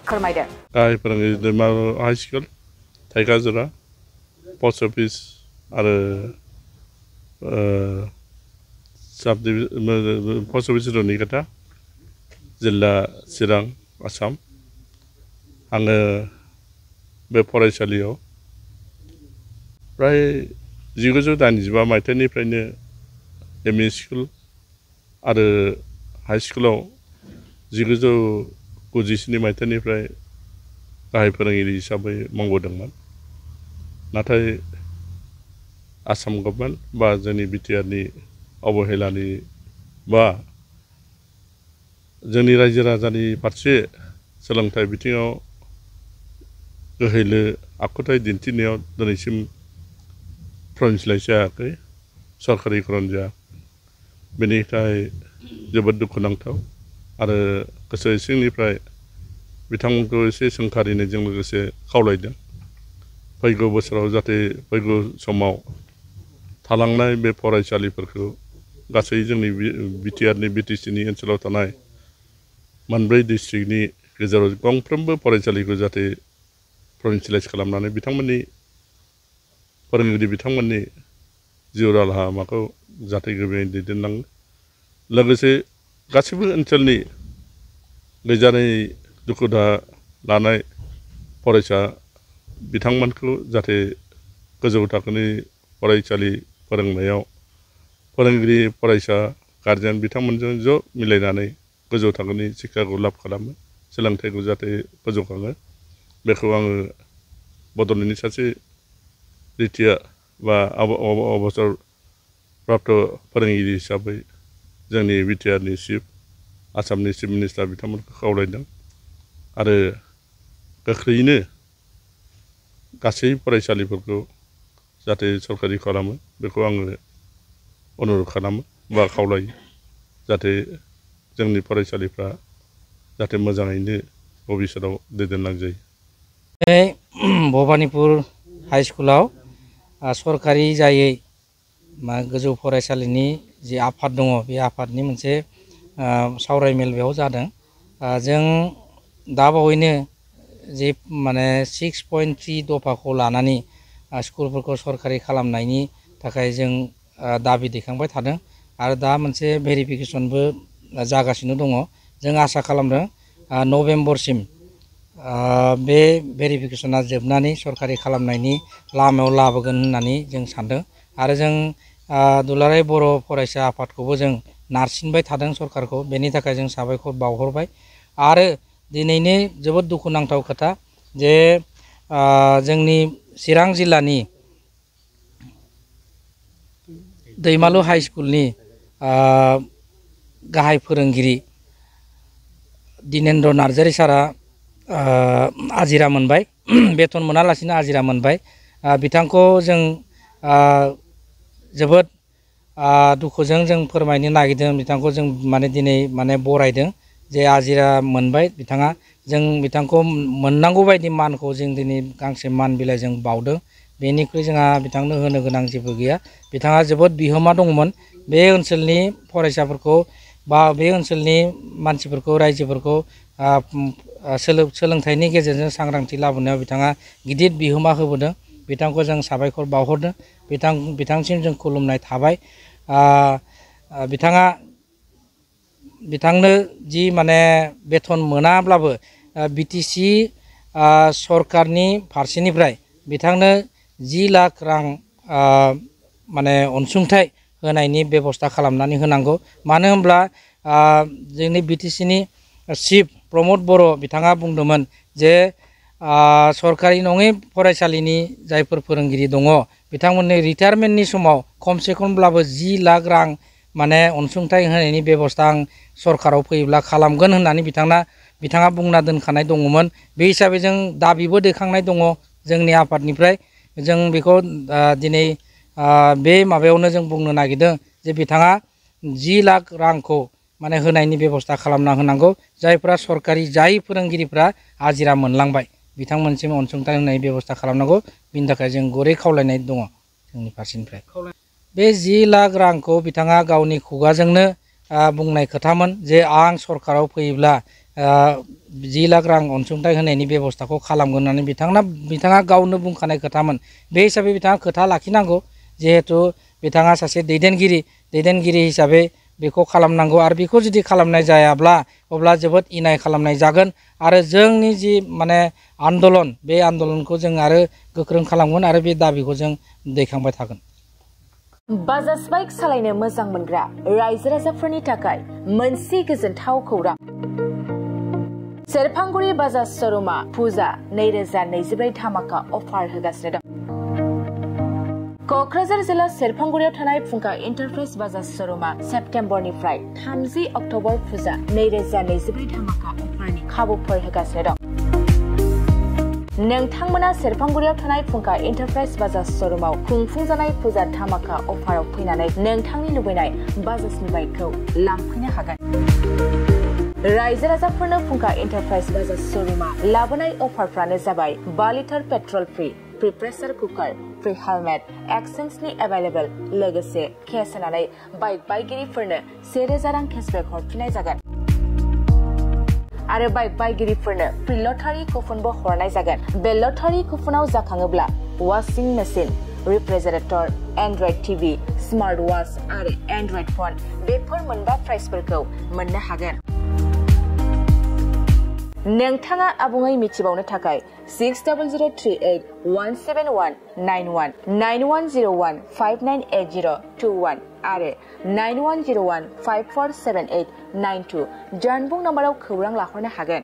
फोरमायदों। गाहाय फोरोंगिरि दैमालु हाई स्कुल थाइगाजरा पस्ट अफिस आरो पस्ट अफिस रुनिकाटा जिल्ला चिरां आसाम आङो बे फरायसालियाव प्राय 1985 मायथाइनिफ्रायनो एमइ स्कुल आरो हाई स्कुलाव 1997 मायथाइनिफ्राय गाहाय फोरोंगिरि हिसाबै मावबोदोंमोन। नाथाय आसाम गभर्नमेन्ट बा जोंनि बिटिआरनि अबहेलानि बा जोंनि रायजो राजानि फारसे सोलोंथाइ बिथिङाव गोहैलो आखुथाय दिन्थिनायाव दिनैसिम प्रभिन्सियेलाइज जायाखै, सरकारिकरन जायाखै। बेनि थाखाय जोबोद दुखुनांथाव आरो गोसो सिंनिफ्राय बिथांमोनखौ एसे सोंखारिनायजों लोगोसे खावलायदों फैगौ बोसोराव जाहाथे फैगौ समाव थालांनाय बे फरायसालिफोरखौ गासै जोंनि बिटिआरनि बिटिसिनि ओनसोलाव थानाय मोनब्रै डिस्ट्रिक्टनि गेजेराव गंफ्रोमबो फरायसालिखौ जाहाथे प्रभिन्सियेलाइज खालामनानै बिथांमोननि फोरोंगिरि बिथांमोननि जिउ राहा लामाखौ जाहाथे गोबाङै दैदेनलाङो। लोगोसे गासैबो ओनसोलनि गैजानाय दुखु दाहा लानाय फरायसा बिथांमोनखौ जाहाथे गोजौ थाखोनि फरायसालि फोरोंनायाव फोरोंगिरि फरायसा गारजेन बिथांमोनजों ज' मिलायनानै गोजौ थाखोनि शिक्षाखौ लाभ खालामो, सोलोंथाइखौ जाहाथे फोजौखाङो। बेखौ आङो बड'लेण्डनि सासे रिटियार बा अबसर प्राप्त फोरोंगिरि हिसाबै जोंनि बिटिआरनि चिफ आसामनि चिफ मिनिस्टार बिथांमोनखौ खावलायदों आरो गोख्रैयैनो गासै फरायसालिफोरखौ जाहाथे सरकारि खालामो बेखौ आङो अनुरद खालामो बा खावलायो जाहाथे जोंनि फरायसालिफ्रा जाहाथे मोजाङैनो भबिष्यतआव दैदेनलांजायो। भबानिपुर हाई स्कुलाव सरकारि जायै गोजौ फरायसालिनि जि आफाद दङ बे आफादनि मोनसे सावरायमेल बेयाव जादों। जों दा बावैनो जि माने 6.3 दफाखौ लानानै स्कुलफोरखौ सरकारि खालामनायनि थाखाय जों दाबि दैखांबाय थादों आरो दा मोनसे भेरिफिकेसनबो जागासिनो दङ। जों आसा खालामदों नभेम्बरसिम बे भेरिफिकेसना जोबनानै सरकारि खालामनायनि लामायाव लाबोगोन होननानै जों सानदों आरो जों दुलाराय बर' फरायसा आफादखौबो जों नारसिनबाय थादों सरकारखौ। बेनि थाखाय जों साबायखर बावहरबाय आरो दिनैनि जोबोद दुखुनांथाव खोथा जे जोंनि चिरां जिल्लानि दैमालु हाई स्कुलनि गाहाय फोरोंगिरि दिनेन्द्र नार्जारि सारा आजिरा मोनबाय, बेथन मोनालासिनो आजिरा मोनबाय। बिथांखौ जों जोबोद दुखुजों जों फोरमायनो नागिरदों। बिथांखौ जों माने दिनै माने बरायदों जे आजिरा मोनबाय बिथाङा। जों बिथांखौ मोननांगौ बायदि मानखौ जों दिनै गांसे मान बिलाइ जों बावदों। बेनिख्रुइ जोंहा बिथांनो होनो गोनां जेबो गैया। बिथाङा जोबोद बिहोमा दंमोन बे ओनसोलनि फरायसाफोरखौ बा बे ओनसोलनि मानसिफोरखौ रायजोफोरखौ सोलोंथाइनि गेजेरजों सांग्रांथि लाबोनायाव बिथाङा गिदिर बिहोमा होबोदों। बिथांखौ जों साबायखर बावहरदों। बिथांसिम जों खुलुमनाय थाबाय। बिथांनो जि माने बेथन मोनाब्लाबो बिटिसि सरकारनि फारसेनिफ्राय बिथांनो 10 लाख रां माने अनसुंथाइ होनायनि बेबस्था खालामनानै होनांगौ। मानो होनब्ला जोंनि बिटिसिनि चिफ प्रमद बर' बिथाङा बुंदोंमोन जे सरकारि नङै फरायसालिनि जायफोर फोरोंगिरि दङ बिथांमोननि रिटायारमेन्टनि समाव खमसे खमब्लाबो 10 लाख रां माने अनसुंथाइ होनायनि बेबस्था आं सरकाराव फैयोब्ला खालामगोन होननानै बिथाङा बुंना दोनखानाय दङमोन। बे हिसाबै जों दाबिबो दैखांनाय दङ जोंनि आफादनिफ्राय। जों बेखौ दिनै बे माबायावनो जों बुंनो नागिरदों जे बिथाङा 10 लाख रांखौ माने होनायनि बेबस्था खालामना होनांगौ। जायफ्रा सरकारि जाय फोरोंगिरिफ्रा आजिरा मोनलांबाय बिथांमोनसिम अनसुंथाइ होनायनि बेबस्था खालामनांगौ। बिनि थाखाय जों गुरै खावलायनाय दङ जोंनि फारसेनिफ्राय। बे 10 लाख रांखौ बिथाङा गावनि खुगाजोंनो बुंनाय खोथामोन जे आं सरकाराव फैयोब्ला 10 लाख रां अनसुंथाइ होनायनि बेबस्थाखौ खालामगोन होननानै बिथाङा गावनो बुंखानाय खोथामोन बे हिसाबै बिथाङा खोथा लाखिनांगौ जिहेतु बिथाङा सासे दैदेनगिरि हिसाबै बेखौ खालामनांगौ आरो बेखौ जुदि खालामनाय जायाब्ला अब्ला जोबोद इनाय खालामनाय जागोन आरो जोंनि जि माने आन्दलन बे आन्दलनखौ जों आरो गोख्रों खालामगोन आरो बे दाबिखौ जों दैखांबाय थागोन। बाजाज बाइक सालायनो मोजां मोनग्रा रायजो राजाफोरनि थाखाय मोनसे गोजोनथाव खौरां। सेरफांगुरि बाजाज श'रुमा फुजा 2024 धामाका अफार होगासिनो दं। क'क्राझार जिल्ला सेरफांगुरियाव थानाय फुंखा एन्टारप्राइज बाजाज श'रुमा सेप्तेम्बरनिफ्राय 30 अक्ट'बर फुजा 2024 धामाका अफारनि खाबुफोर होगासिनो दं। नोंथांमोना सेरफांगुरियाव थानाय फुंखा एन्टारप्राइज बाजाज श'रुमाव खुंफुंजानाय फुजा धामाका अफाराव फैनानै नोंथांनि लुबैनाय बाजाजनि बाइकखौ लांफैनो हागोन। रायजो राजाफोरनो फुंखा एन्टारप्राइज बाजाज श'रुमा लाबोनाय अफारफ्रानो जाबाय 5 litre petrol free pressure cooker free helmet एक्सचेन्जनि एभेलेबल लोगोसे केस होनानै बाइक बायगिरिफोरनो 1000 रां केसबेक हरफिननाय जागोन आरो बाइक बायगिरिफोरनो फ्रि लटारि कुपनबो हरनाय जागोन। बे लटारि कुपनाव जाखाङोब्ला washing machine refrigerator android TV smart watch आरो एन्ड्रइड फन बेफोर मोनबा प्राइजफोरखौ मोननो हागोन। नोंथाङा आबुङै मिथिबावनो थाखाय 6038171919 9101598021 आरो 9101547892 जानबुं नम्बराव खौरां लाहरनो हागोन।